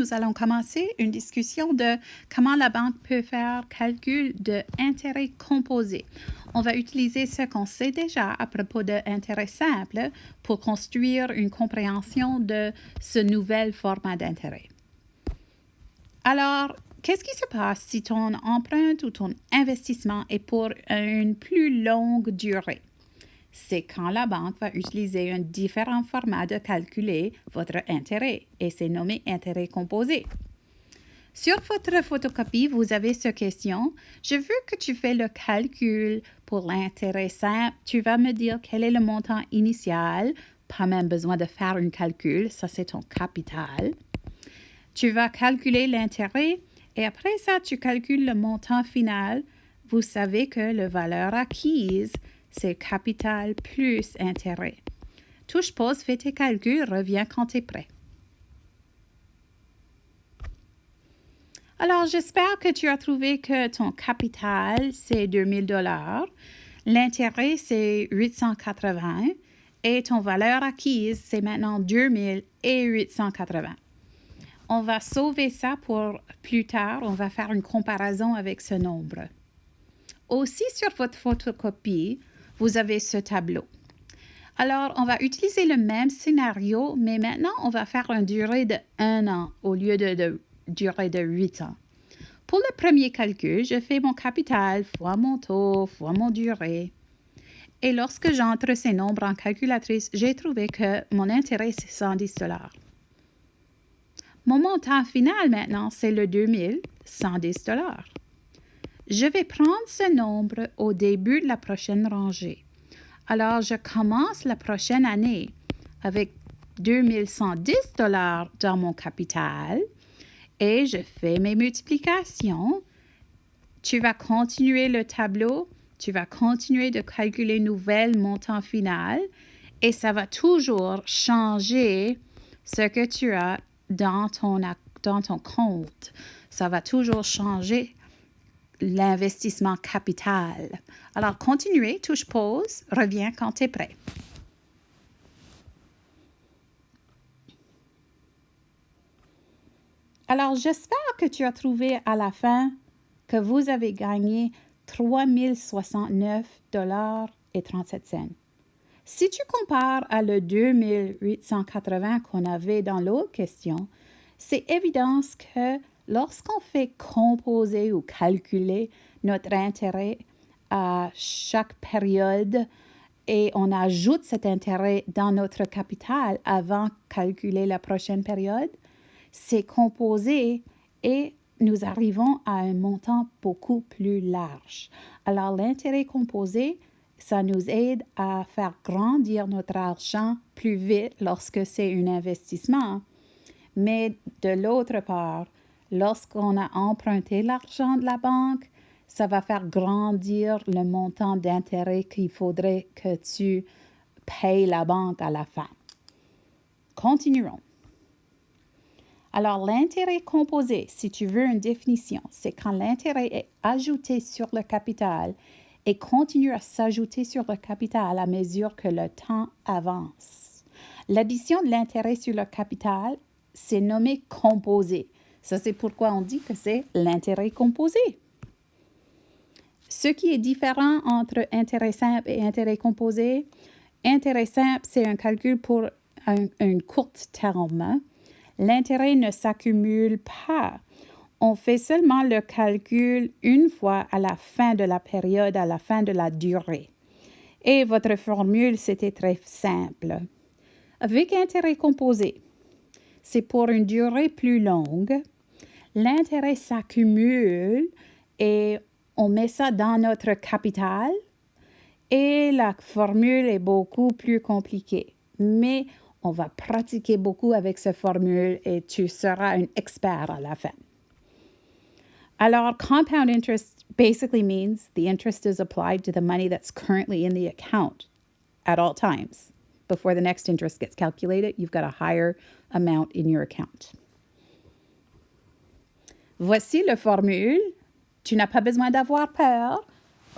nous allons commencer une discussion de comment la banque peut faire calcul d'intérêt composé. On va utiliser ce qu'on sait déjà à propos d'intérêt simple pour construire une compréhension de ce nouvel format d'intérêt. Alors, qu'est-ce qui se passe si ton empreinte ou ton investissement est pour une plus longue durée? C'est quand la banque va utiliser un différent format de calculer votre intérêt et c'est nommé intérêt composé. Sur votre photocopie, vous avez cette question. Je veux que tu fais le calcul pour l'intérêt simple. Tu vas me dire quel est le montant initial. Pas même besoin de faire un calcul, ça c'est ton capital. Tu vas calculer l'intérêt et après ça, tu calcules le montant final. Vous savez que la valeur acquise, c'est capital plus intérêt. Touche pause, fais tes calculs, reviens quand tu es prêt. Alors, j'espère que tu as trouvé que ton capital, c'est 2000 $, l'intérêt, c'est 880 et ton valeur acquise, c'est maintenant 2880. On va sauver ça pour plus tard. On va faire une comparaison avec ce nombre. Aussi, sur votre photocopie, vous avez ce tableau. Alors, on va utiliser le même scénario, mais maintenant, on va faire une durée de 1 an au lieu de durée de 8 ans. Pour le premier calcul, je fais mon capital fois mon taux fois mon durée. Et lorsque j'entre ces nombres en calculatrice, j'ai trouvé que mon intérêt, c'est 110 $. Mon montant final maintenant, c'est le 2110 $. Je vais prendre ce nombre au début de la prochaine rangée. Alors, je commence la prochaine année avec 2110 $ dans mon capital et je fais mes multiplications. Tu vas continuer le tableau, tu vas continuer de calculer nouvel montant final et ça va toujours changer ce que tu as dans ton compte. Ça va toujours changer l'investissement capital. Alors, continuez, touche pause, reviens quand tu es prêt. Alors, j'espère que tu as trouvé à la fin que vous avez gagné 3069 $ et 37 cents. Si tu compares à le 2880 qu'on avait dans l'autre question, c'est évident que lorsqu'on fait composer ou calculer notre intérêt à chaque période et on ajoute cet intérêt dans notre capital avant de calculer la prochaine période, c'est composé et nous arrivons à un montant beaucoup plus large. Alors, l'intérêt composé, ça nous aide à faire grandir notre argent plus vite lorsque c'est un investissement. Mais de l'autre part, lorsqu'on a emprunté l'argent de la banque, ça va faire grandir le montant d'intérêt qu'il faudrait que tu payes la banque à la fin. Continuons. Alors, l'intérêt composé, si tu veux une définition, c'est quand l'intérêt est ajouté sur le capital et continue à s'ajouter sur le capital à mesure que le temps avance. L'addition de l'intérêt sur le capital, c'est nommé composé. Ça, c'est pourquoi on dit que c'est l'intérêt composé. Ce qui est différent entre intérêt simple et intérêt composé, intérêt simple, c'est un calcul pour un court terme. L'intérêt ne s'accumule pas. On fait seulement le calcul une fois à la fin de la période, à la fin de la durée. Et votre formule, c'était très simple. Avec intérêt composé, c'est pour une durée plus longue. L'intérêt s'accumule et on met ça dans notre capital et la formule est beaucoup plus compliquée. Mais on va pratiquer beaucoup avec cette formule et tu seras un expert à la fin. Alors, compound interest basically means the interest is applied to the money that's currently in the account at all times. Before the next interest gets calculated, you've got a higher amount in your account. Voici la formule. Tu n'as pas besoin d'avoir peur.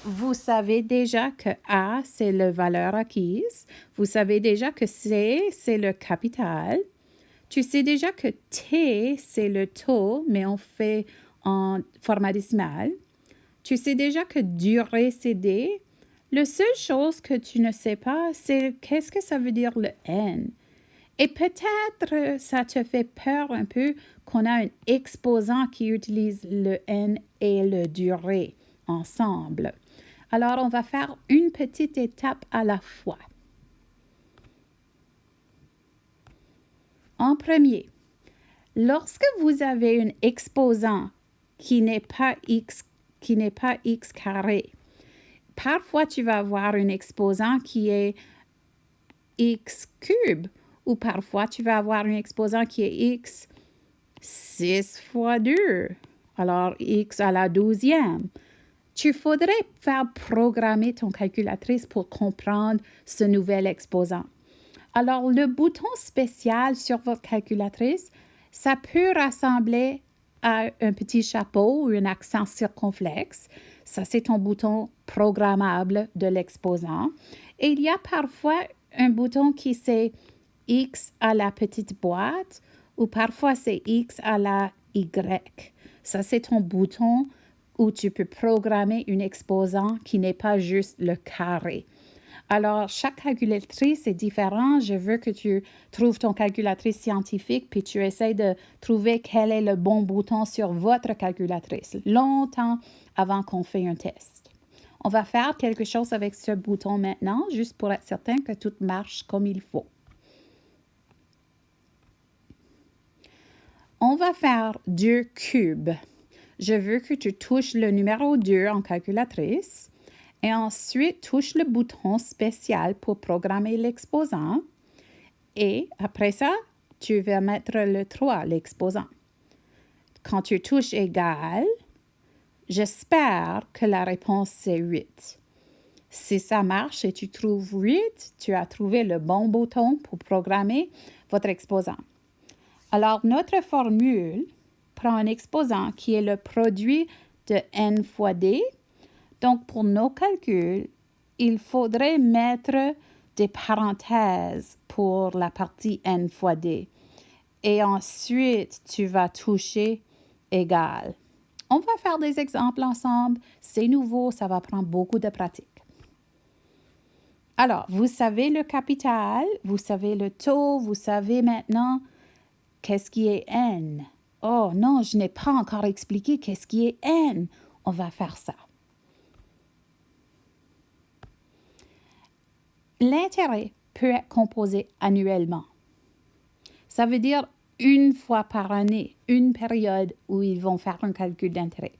Vous savez déjà que A, c'est la valeur acquise. Vous savez déjà que C, c'est le capital. Tu sais déjà que T, c'est le taux, mais on fait en format décimal. Tu sais déjà que durée, c'est D. La seule chose que tu ne sais pas, c'est qu'est-ce que ça veut dire le N. Et peut-être ça te fait peur un peu qu'on a un exposant qui utilise le N et le durée ensemble. Alors, on va faire une petite étape à la fois. En premier, lorsque vous avez un exposant qui n'est pas x carré, parfois tu vas avoir un exposant qui est x cube ou parfois tu vas avoir un exposant qui est x 6 fois 2, alors x à la 12e. Tu faudrait faire programmer ton calculatrice pour comprendre ce nouvel exposant. Alors, le bouton spécial sur votre calculatrice, ça peut rassembler à un petit chapeau ou un accent circonflexe. Ça, c'est ton bouton programmable de l'exposant. Et il y a parfois un bouton qui c'est X à la petite boîte ou parfois c'est X à la Y. Ça, c'est ton bouton où tu peux programmer un exposant qui n'est pas juste le carré. Alors, chaque calculatrice est différente. Je veux que tu trouves ton calculatrice scientifique puis tu essaies de trouver quel est le bon bouton sur votre calculatrice longtemps avant qu'on fait un test. On va faire quelque chose avec ce bouton maintenant, juste pour être certain que tout marche comme il faut. On va faire 2 cubes. Je veux que tu touches le numéro 2 en calculatrice. Et ensuite, touche le bouton spécial pour programmer l'exposant. Et après ça, tu vas mettre le 3, l'exposant. Quand tu touches égal, j'espère que la réponse c'est 8. Si ça marche et tu trouves 8, tu as trouvé le bon bouton pour programmer votre exposant. Alors, notre formule prend un exposant qui est le produit de n fois d. Donc, pour nos calculs, il faudrait mettre des parenthèses pour la partie n fois d. Et ensuite, tu vas toucher égal. On va faire des exemples ensemble. C'est nouveau, ça va prendre beaucoup de pratique. Alors, vous savez le capital, vous savez le taux, vous savez maintenant qu'est-ce qui est n. Oh non, je n'ai pas encore expliqué qu'est-ce qui est n. On va faire ça. L'intérêt peut être composé annuellement. Ça veut dire une fois par année, une période où ils vont faire un calcul d'intérêt.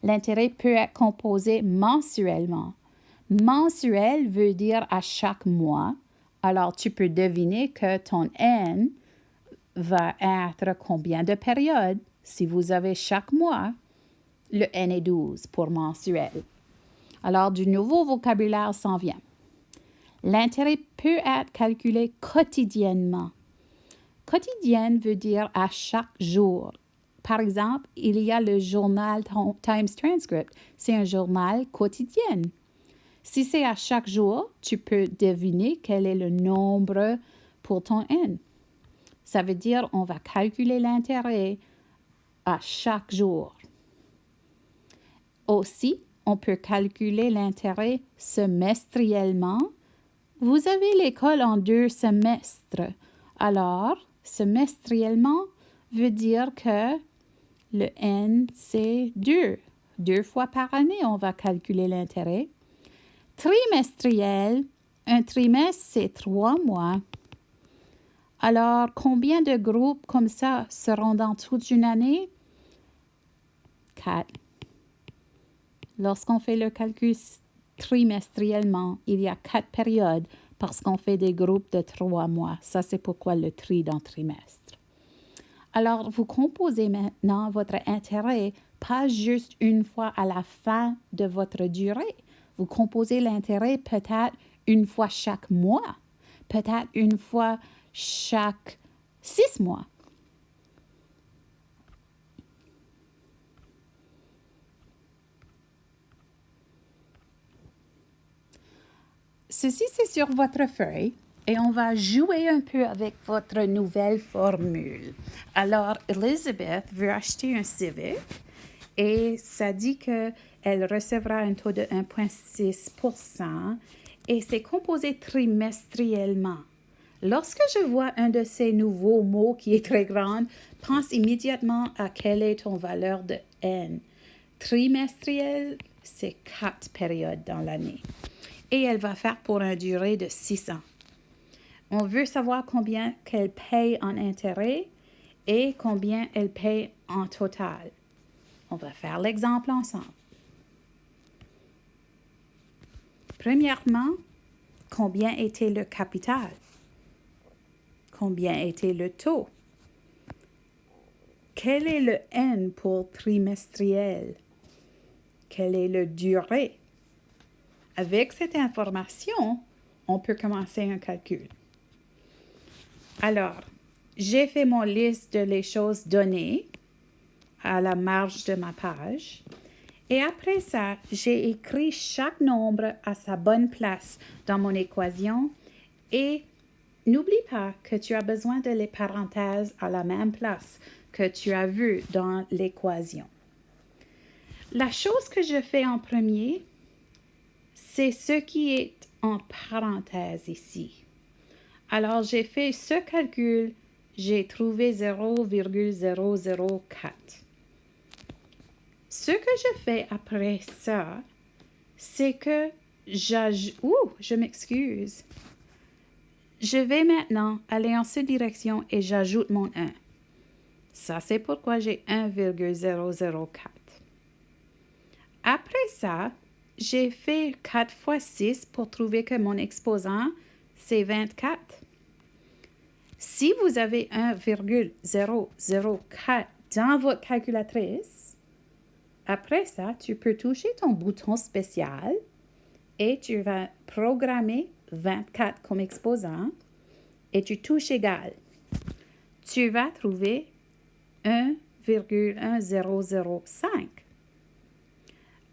L'intérêt peut être composé mensuellement. Mensuel veut dire à chaque mois. Alors, tu peux deviner que ton N va être combien de périodes? Si vous avez chaque mois, le N est 12 pour mensuel. Alors, du nouveau vocabulaire s'en vient. L'intérêt peut être calculé quotidiennement. Quotidienne veut dire à chaque jour. Par exemple, il y a le journal Times Transcript. C'est un journal quotidien. Si c'est à chaque jour, tu peux deviner quel est le nombre pour ton N. Ça veut dire on va calculer l'intérêt à chaque jour. Aussi, on peut calculer l'intérêt semestriellement. Vous avez l'école en 2 semestres. Alors, semestriellement veut dire que le N, c'est 2. 2 fois par année, on va calculer l'intérêt. Trimestriel, un trimestre, c'est 3 mois. Alors, combien de groupes comme ça seront dans toute une année? 4. Lorsqu'on fait le calcul trimestriellement, il y a 4 périodes parce qu'on fait des groupes de 3 mois. Ça, c'est pourquoi le tri dans trimestre. Alors, vous composez maintenant votre intérêt pas juste une fois à la fin de votre durée. Vous composez l'intérêt peut-être une fois chaque mois, peut-être une fois chaque 6 mois. Ceci, c'est sur votre feuille. Et on va jouer un peu avec votre nouvelle formule. Alors, Elizabeth veut acheter un Civic et ça dit qu'elle recevra un taux de 1,6% et c'est composé trimestriellement. Lorsque je vois un de ces nouveaux mots qui est très grand, pense immédiatement à quelle est ton valeur de N. Trimestriel, c'est 4 périodes dans l'année. Et elle va faire pour une durée de 6 ans. On veut savoir combien qu'elle paye en intérêt et combien elle paye en total. On va faire l'exemple ensemble. Premièrement, combien était le capital? Combien était le taux? Quel est le N pour trimestriel? Quelle est la durée? Avec cette information, on peut commencer un calcul. Alors, j'ai fait mon liste de les choses données à la marge de ma page. Et après ça, j'ai écrit chaque nombre à sa bonne place dans mon équation et n'oublie pas que tu as besoin de les parenthèses à la même place que tu as vu dans l'équation. La chose que je fais en premier, c'est ce qui est en parenthèse ici. Alors, j'ai fait ce calcul, j'ai trouvé 0,004. Ce que je fais après ça, c'est que je m'excuse. Je vais maintenant aller en cette direction et j'ajoute mon 1. Ça, c'est pourquoi j'ai 1,004. Après ça, j'ai fait 4 fois 6 pour trouver que mon exposant, c'est 24. Si vous avez 1,004 dans votre calculatrice, après ça, tu peux toucher ton bouton spécial et tu vas programmer 24 comme exposant et tu touches égal. Tu vas trouver 1,1005.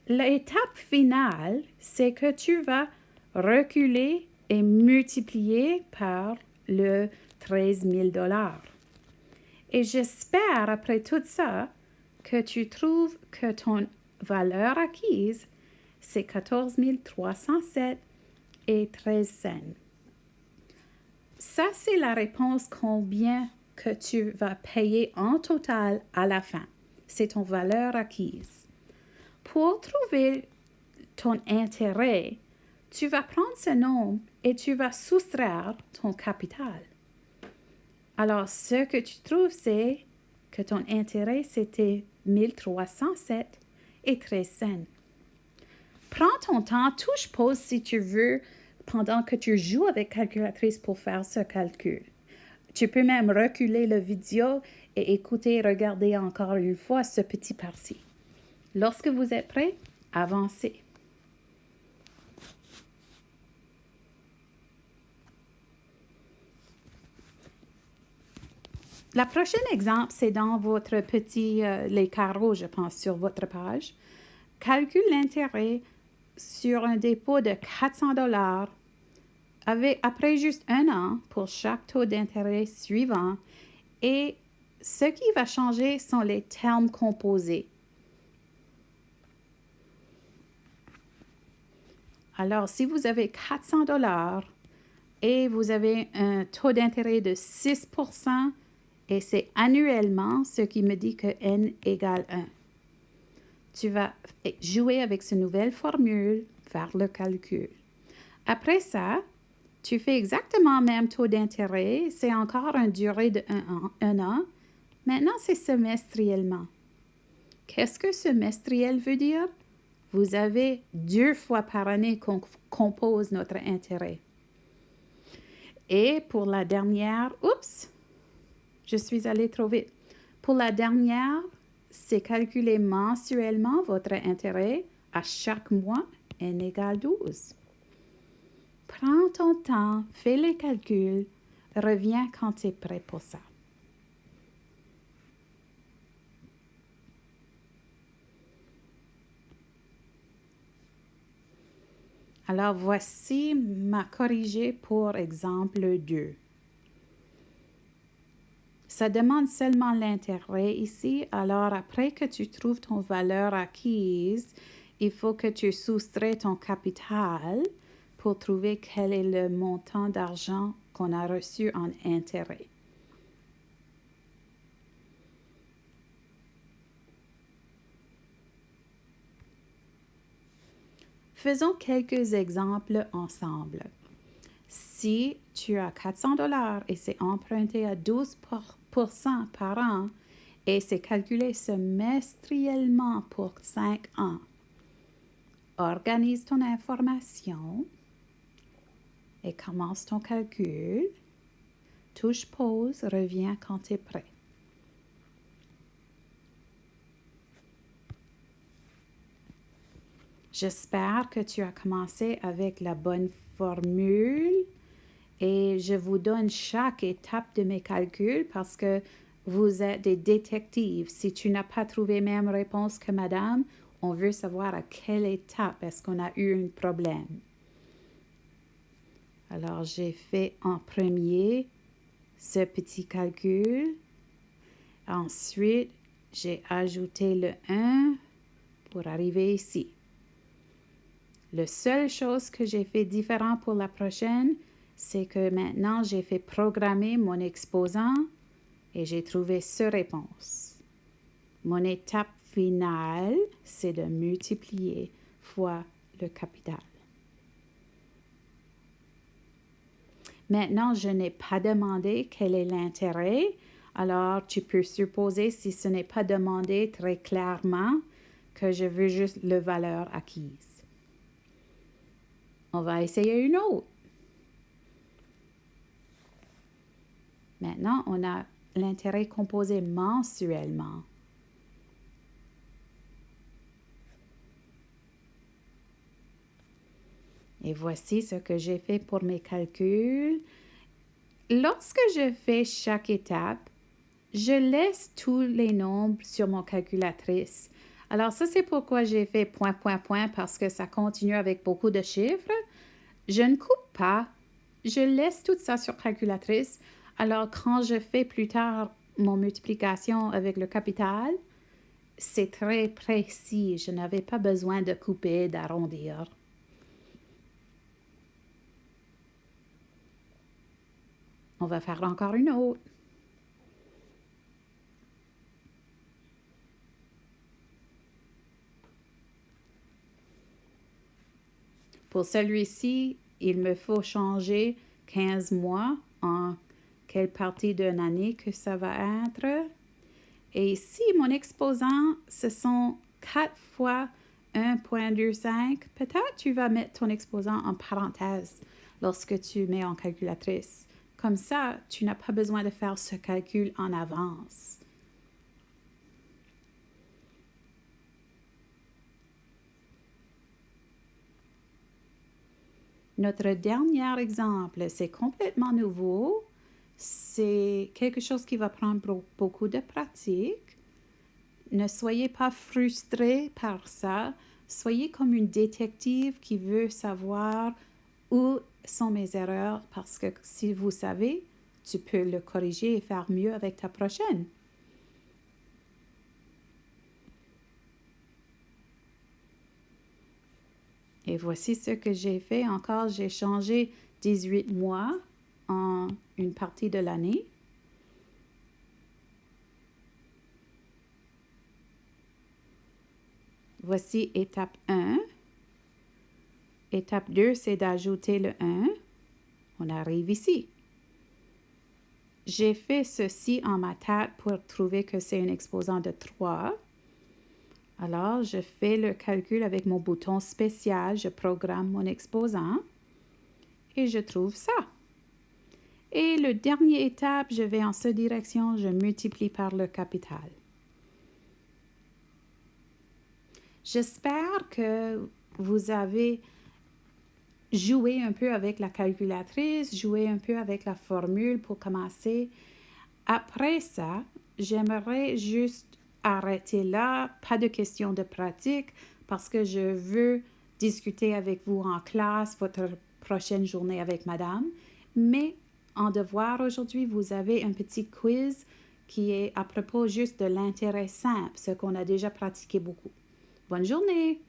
L'étape finale, c'est que tu vas reculer et multiplier par le 13 000 $. Et j'espère, après tout ça, que tu trouves que ton valeur acquise, c'est 14 307 et 13 cents. Ça, c'est la réponse combien que tu vas payer en total à la fin. C'est ton valeur acquise. Pour trouver ton intérêt, tu vas prendre ce nombre et tu vas soustraire ton capital. Alors, ce que tu trouves, c'est que ton intérêt, c'était 1307 et 13 cents. Prends ton temps, touche pause si tu veux, pendant que tu joues avec calculatrice pour faire ce calcul. Tu peux même reculer la vidéo et écouter et regarder encore une fois ce petit parti. Lorsque vous êtes prêt, avancez. La prochaine exemple, c'est dans votre petit, les carreaux, je pense, sur votre page. Calcule l'intérêt sur un dépôt de 400 $ après juste 1 an pour chaque taux d'intérêt suivant. Et ce qui va changer sont les termes composés. Alors, si vous avez 400 $ et vous avez un taux d'intérêt de 6%, et c'est annuellement, ce qui me dit que N égale 1. Tu vas jouer avec cette nouvelle formule, faire le calcul. Après ça, tu fais exactement le même taux d'intérêt, c'est encore une durée de 1 an. Maintenant, c'est semestriellement. Qu'est-ce que semestriel veut dire? Vous avez 2 fois par année qu'on compose notre intérêt. Et pour la dernière, je suis allée trop vite. Pour la dernière, c'est calculer mensuellement votre intérêt à chaque mois, N égale 12. Prends ton temps, fais les calculs, reviens quand tu es prêt pour ça. Alors, voici ma corrigée pour exemple 2. Ça demande seulement l'intérêt ici. Alors, après que tu trouves ton valeur acquise, il faut que tu soustrais ton capital pour trouver quel est le montant d'argent qu'on a reçu en intérêt. Faisons quelques exemples ensemble. Si tu as 400 $ et c'est emprunté à 12% par an et c'est calculé semestriellement pour 5 ans, organise ton information et commence ton calcul. Touche pause, reviens quand tu es prêt. J'espère que tu as commencé avec la bonne formule et je vous donne chaque étape de mes calculs parce que vous êtes des détectives. Si tu n'as pas trouvé même réponse que madame, on veut savoir à quelle étape est-ce qu'on a eu un problème. Alors, j'ai fait en premier ce petit calcul. Ensuite, j'ai ajouté le 1 pour arriver ici. La seule chose que j'ai fait différent pour la prochaine, c'est que maintenant j'ai fait programmer mon exposant et j'ai trouvé cette réponse. Mon étape finale, c'est de multiplier fois le capital. Maintenant, je n'ai pas demandé quel est l'intérêt, alors tu peux supposer, si ce n'est pas demandé très clairement, que je veux juste la valeur acquise. On va essayer une autre. Maintenant, on a l'intérêt composé mensuellement. Et voici ce que j'ai fait pour mes calculs. Lorsque je fais chaque étape, je laisse tous les nombres sur mon calculatrice. Alors ça, c'est pourquoi j'ai fait point, point, point, parce que ça continue avec beaucoup de chiffres. Je ne coupe pas. Je laisse tout ça sur calculatrice. Alors, quand je fais plus tard mon multiplication avec le capital, c'est très précis. Je n'avais pas besoin de couper, d'arrondir. On va faire encore une autre. Pour celui-ci, il me faut changer 15 mois en quelle partie d'une année que ça va être. Et ici, mon exposant, ce sont 4 fois 1,25. Peut-être tu vas mettre ton exposant en parenthèse lorsque tu mets en calculatrice. Comme ça, tu n'as pas besoin de faire ce calcul en avance. Notre dernier exemple, c'est complètement nouveau. C'est quelque chose qui va prendre beaucoup de pratique. Ne soyez pas frustrés par ça. Soyez comme une détective qui veut savoir où sont mes erreurs parce que si vous savez, tu peux le corriger et faire mieux avec ta prochaine. Et voici ce que j'ai fait encore. J'ai changé 18 mois en une partie de l'année. Voici étape 1. Étape 2, c'est d'ajouter le 1. On arrive ici. J'ai fait ceci en ma tête pour trouver que c'est un exposant de 3. Alors, je fais le calcul avec mon bouton spécial, je programme mon exposant et je trouve ça. Et le dernier étape, je vais en cette direction, je multiplie par le capital. J'espère que vous avez joué un peu avec la calculatrice, joué un peu avec la formule pour commencer. Après ça, j'aimerais juste arrêter là, pas de question de pratique, parce que je veux discuter avec vous en classe votre prochaine journée avec madame. Mais en devoir aujourd'hui, vous avez un petit quiz qui est à propos juste de l'intérêt simple, ce qu'on a déjà pratiqué beaucoup. Bonne journée!